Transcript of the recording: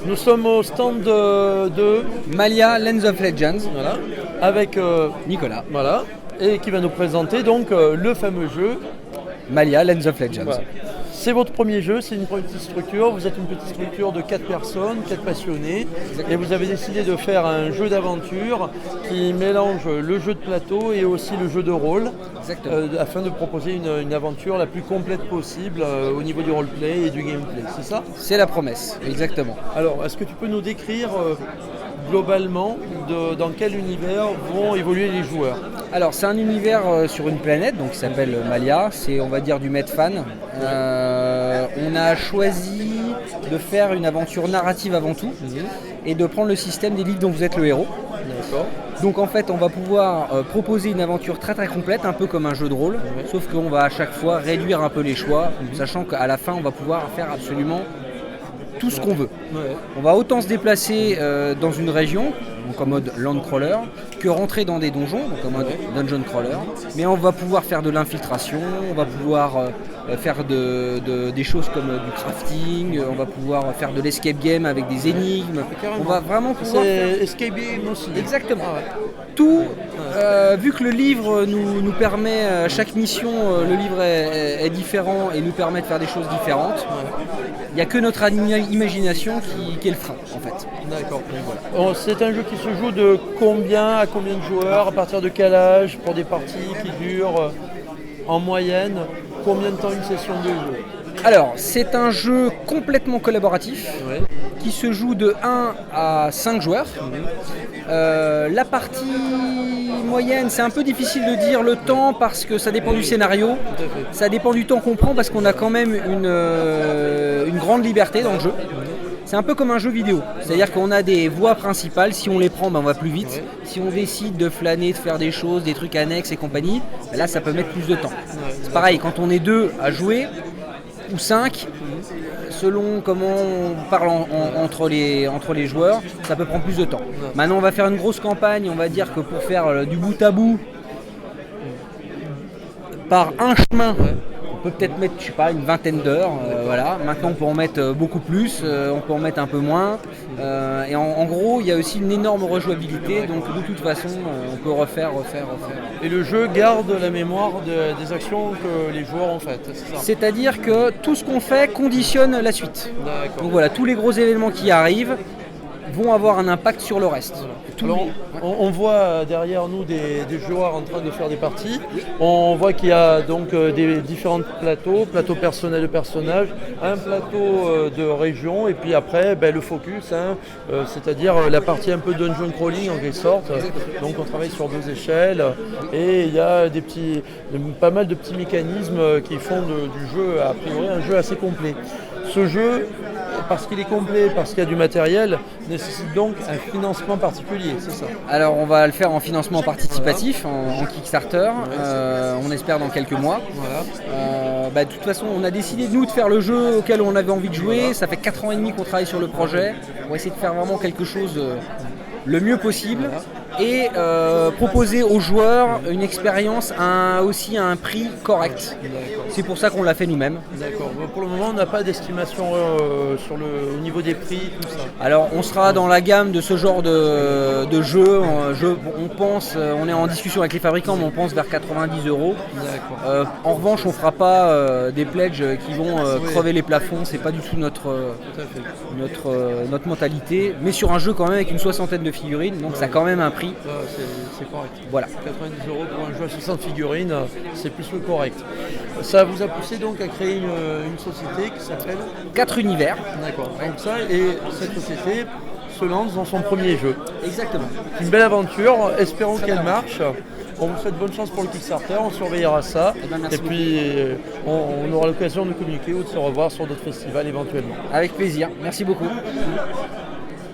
Nous sommes au stand de Malia Lens of Legends, voilà, avec Nicolas. voilà, et qui va nous présenter donc le fameux jeu. Malia Lens of Legends. Voilà. C'est votre premier jeu, c'est une petite structure, vous êtes une petite structure de 4 personnes, 4 passionnés, et vous avez décidé de faire un jeu d'aventure qui mélange le jeu de plateau et aussi le jeu de rôle, afin de proposer une aventure la plus complète possible au niveau du roleplay et du gameplay, c'est ça? C'est la promesse, exactement. Alors, est-ce que tu peux nous décrire globalement dans quel univers vont évoluer les joueurs? Alors c'est un univers sur une planète donc qui s'appelle Malia, c'est on va dire du Medfan. On a choisi de faire une aventure narrative avant tout et de prendre le système des livres dont vous êtes le héros. D'accord. Donc en fait on va pouvoir proposer une aventure très très complète, un peu comme un jeu de rôle, sauf qu'on va à chaque fois réduire un peu les choix, sachant qu'à la fin on va pouvoir faire absolument tout ce qu'on veut. On va autant se déplacer dans une région, donc en mode land crawler, que rentrer dans des donjons, donc en mode dungeon crawler. Mais on va pouvoir faire de l'infiltration, on va pouvoir faire des choses comme du crafting, on va pouvoir faire de l'escape game avec des énigmes. On va vraiment pouvoir faire escape game aussi. Exactement. Tout, vu que le livre nous permet, chaque mission, le livre est différent et nous permet de faire des choses différentes. Il n'y a que notre imagination qui est le frein en fait. D'accord. Voilà. C'est un jeu qui se joue de combien à combien de joueurs, à partir de quel âge, pour des parties qui durent en moyenne, combien de temps une session de jeu? Alors, c'est un jeu complètement collaboratif qui se joue de 1 à 5 joueurs. La partie moyenne, c'est un peu difficile de dire le temps parce que ça dépend du scénario, ça dépend du temps qu'on prend parce qu'on a quand même une grande liberté dans le jeu. C'est un peu comme un jeu vidéo, c'est-à-dire qu'on a des voies principales, si on les prend, on va plus vite. Si on décide de flâner, de faire des choses, des trucs annexes et compagnie, là ça peut mettre plus de temps. C'est pareil, quand on est 2 à jouer, ou 5, selon comment on parle entre les joueurs, ça peut prendre plus de temps. Maintenant on va faire une grosse campagne, on va dire que pour faire du bout à bout, par un chemin, on peut peut-être mettre, je sais pas, une vingtaine d'heures. Voilà. Maintenant on peut en mettre beaucoup plus, on peut en mettre un peu moins. Et en gros il y a aussi une énorme rejouabilité, donc de toute façon on peut refaire. Et le jeu garde la mémoire des actions que les joueurs ont faites, c'est ça? C'est-à-dire que tout ce qu'on fait conditionne la suite. D'accord. Donc voilà, tous les gros événements qui arrivent vont avoir un impact sur le reste. Voilà. Alors, on voit derrière nous des joueurs en train de faire des parties. On voit qu'il y a donc des différents plateaux personnels de personnages, un plateau de région et puis après le focus, c'est-à-dire la partie un peu dungeon crawling en quelque sorte. Donc on travaille sur 2 échelles et il y a pas mal de petits mécanismes qui font du jeu a priori un jeu assez complet. Ce jeu, parce qu'il est complet, parce qu'il y a du matériel, nécessite donc un financement particulier, c'est ça? Alors on va le faire en financement participatif, en Kickstarter, on espère dans quelques mois. Voilà. De toute façon on a décidé nous de faire le jeu auquel on avait envie de jouer, ça fait 4 ans et demi qu'on travaille sur le projet, on va essayer de faire vraiment quelque chose le mieux possible et proposer aux joueurs une expérience aussi à un prix correct. C'est pour ça qu'on l'a fait nous-mêmes. D'accord. Pour le moment, on n'a pas d'estimation au niveau des prix, tout ça. Alors, on sera dans la gamme de ce genre de jeu. On pense, on est en discussion avec les fabricants, mais on pense vers 90 €. D'accord. En revanche, on ne fera pas des pledges qui vont crever les plafonds. C'est pas du tout notre mentalité. Mais sur un jeu quand même avec une 60aine de figurines, donc ça a quand même un prix. C'est correct. Voilà. 90 € pour un jeu à 60 figurines, c'est plus que correct. Ça vous a poussé donc à créer une société qui s'appelle 4 univers. D'accord. Donc ça, et cette société se lance dans son premier jeu. Exactement. Une belle aventure, espérons qu'elle marche. On vous souhaite bonne chance pour le Kickstarter, on surveillera ça. Et puis on aura l'occasion de communiquer ou de se revoir sur d'autres festivals éventuellement. Avec plaisir, merci beaucoup.